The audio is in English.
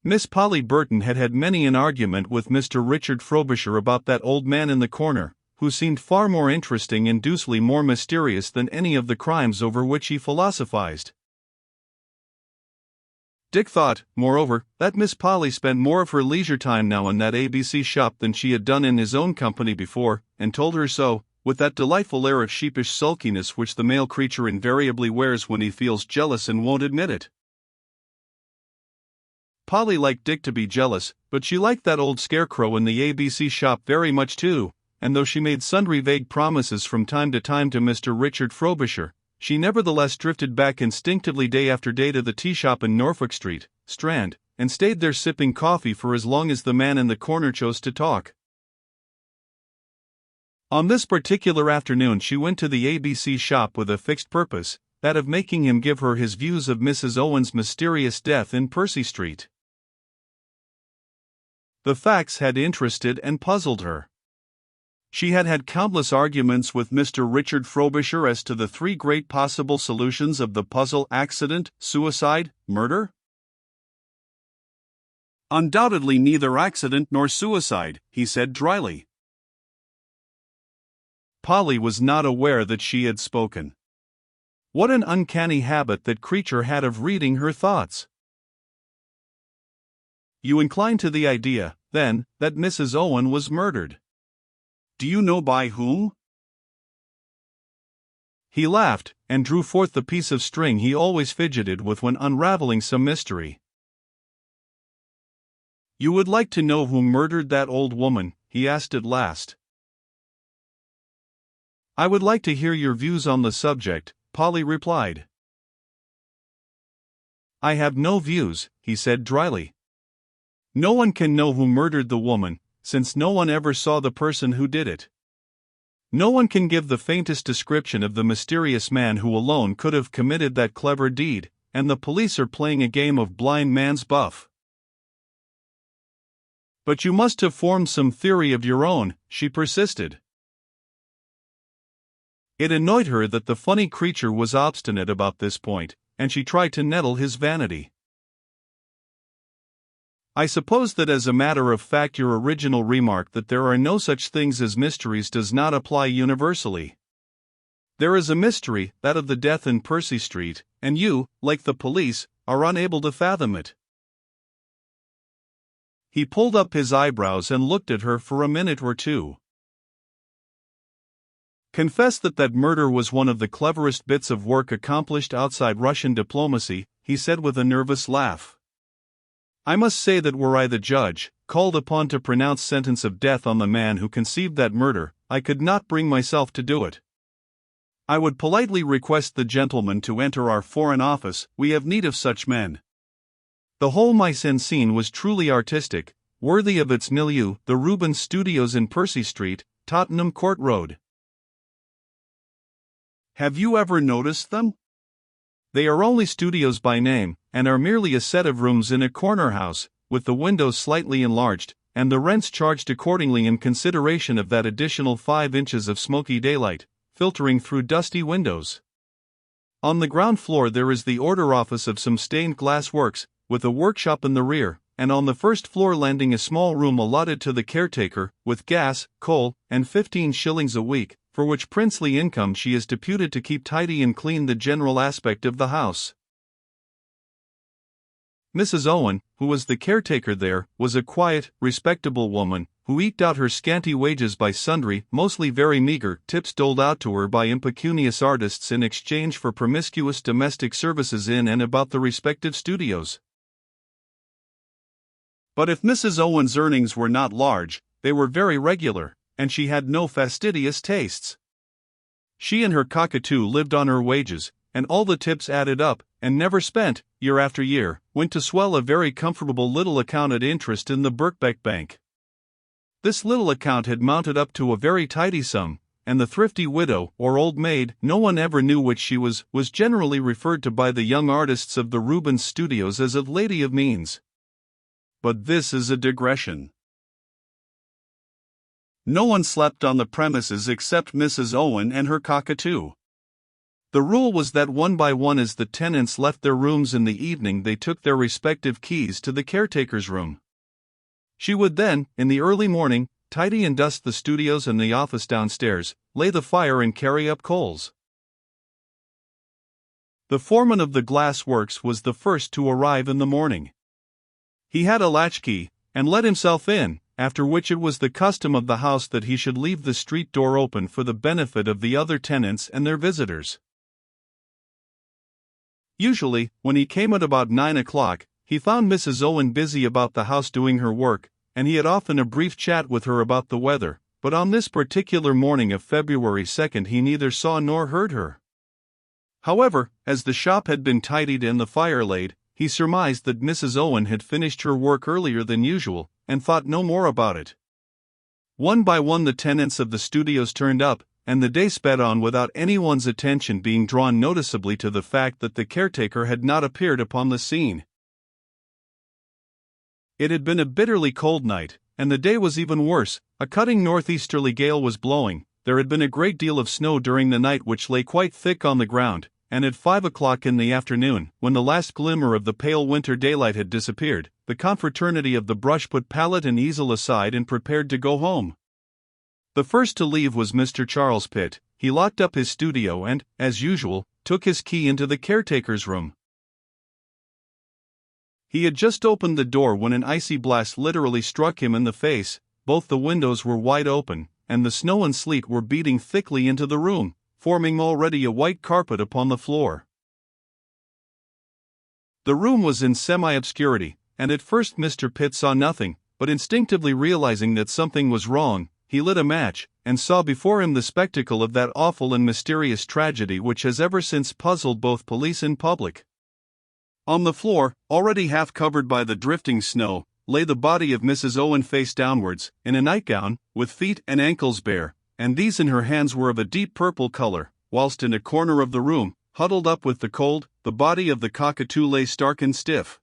Miss Polly Burton had had many an argument with Mr. Richard Frobisher about that old man in the corner, who seemed far more interesting and deucedly more mysterious than any of the crimes over which he philosophized. Dick thought, moreover, that Miss Polly spent more of her leisure time now in that ABC shop than she had done in his own company before, and told her so, with that delightful air of sheepish sulkiness which the male creature invariably wears when he feels jealous and won't admit it. Polly liked Dick to be jealous, but she liked that old scarecrow in the ABC shop very much too, and though she made sundry vague promises from time to Mr. Richard Frobisher, she nevertheless drifted back instinctively day after day to the tea shop in Norfolk Street, Strand, and stayed there sipping coffee for as long as the man in the corner chose to talk. On this particular afternoon she went to the ABC shop with a fixed purpose, that of making him give her his views of Mrs. Owen's mysterious death in Percy Street. The facts had interested and puzzled her. She had had countless arguments with Mr. Richard Frobisher as to the three great possible solutions of the puzzle: accident, suicide, murder. Undoubtedly neither accident nor suicide, he said dryly. Polly was not aware that she had spoken. What an uncanny habit that creature had of reading her thoughts. You incline to the idea, then, that Mrs. Owen was murdered. Do you know by whom? He laughed, and drew forth the piece of string he always fidgeted with when unraveling some mystery. You would like to know who murdered that old woman? He asked at last. I would like to hear your views on the subject, Polly replied. I have no views, he said dryly. No one can know who murdered the woman, since no one ever saw the person who did it. No one can give the faintest description of the mysterious man who alone could have committed that clever deed, and the police are playing a game of blind man's buff. But you must have formed some theory of your own, she persisted. It annoyed her that the funny creature was obstinate about this point, and she tried to nettle his vanity. I suppose that as a matter of fact your original remark that there are no such things as mysteries does not apply universally. There is a mystery, that of the death in Percy Street, and you, like the police, are unable to fathom it. He pulled up his eyebrows and looked at her for a minute or two. Confess that murder was one of the cleverest bits of work accomplished outside Russian diplomacy, he said with a nervous laugh. I must say that were I the judge, called upon to pronounce sentence of death on the man who conceived that murder, I could not bring myself to do it. I would politely request the gentleman to enter our Foreign Office, we have need of such men. The whole mise-en-scene was truly artistic, worthy of its milieu, the Rubens Studios in Percy Street, Tottenham Court Road. Have you ever noticed them? They are only studios by name, and are merely a set of rooms in a corner house, with the windows slightly enlarged, and the rents charged accordingly in consideration of that additional 5 inches of smoky daylight, filtering through dusty windows. On the ground floor there is the order office of some stained glass works, with a workshop in the rear, and on the first floor landing a small room allotted to the caretaker, with gas, coal, and 15 shillings a week, for which princely income she is deputed to keep tidy and clean the general aspect of the house. Mrs. Owen, who was the caretaker there, was a quiet, respectable woman, who eked out her scanty wages by sundry, mostly very meager, tips doled out to her by impecunious artists in exchange for promiscuous domestic services in and about the respective studios. But if Mrs. Owen's earnings were not large, they were very regular, and she had no fastidious tastes. She and her cockatoo lived on her wages, and all the tips added up, and never spent, year after year, went to swell a very comfortable little account at interest in the Birkbeck Bank. This little account had mounted up to a very tidy sum, and the thrifty widow, or old maid, no one ever knew which she was generally referred to by the young artists of the Rubens Studios as a lady of means. But this is a digression. No one slept on the premises except Mrs. Owen and her cockatoo. The rule was that one by one, as the tenants left their rooms in the evening, they took their respective keys to the caretaker's room. She would then, in the early morning, tidy and dust the studios and the office downstairs, lay the fire and carry up coals. The foreman of the glass works was the first to arrive in the morning. He had a latchkey, and let himself in, after which it was the custom of the house that he should leave the street door open for the benefit of the other tenants and their visitors. Usually, when he came at about 9 o'clock, he found Mrs. Owen busy about the house doing her work, and he had often a brief chat with her about the weather, but on this particular morning of February 2nd he neither saw nor heard her. However, as the shop had been tidied and the fire laid, he surmised that Mrs. Owen had finished her work earlier than usual, and thought no more about it. One by one the tenants of the studios turned up, and the day sped on without anyone's attention being drawn noticeably to the fact that the caretaker had not appeared upon the scene. It had been a bitterly cold night, and the day was even worse. A cutting northeasterly gale was blowing. There had been a great deal of snow during the night, which lay quite thick on the ground, and at 5 o'clock in the afternoon, when the last glimmer of the pale winter daylight had disappeared, the confraternity of the brush put pallet and easel aside and prepared to go home. The first to leave was Mr. Charles Pitt. He locked up his studio and, as usual, took his key into the caretaker's room. He had just opened the door when an icy blast literally struck him in the face. Both the windows were wide open, and the snow and sleet were beating thickly into the room, forming already a white carpet upon the floor. The room was in semi-obscurity, and at first Mr. Pitt saw nothing, but instinctively realizing that something was wrong, he lit a match, and saw before him the spectacle of that awful and mysterious tragedy which has ever since puzzled both police and public. On the floor, already half covered by the drifting snow, lay the body of Mrs. Owen face downwards, in a nightgown, with feet and ankles bare, and these in her hands were of a deep purple color, whilst in a corner of the room, huddled up with the cold, the body of the cockatoo lay stark and stiff.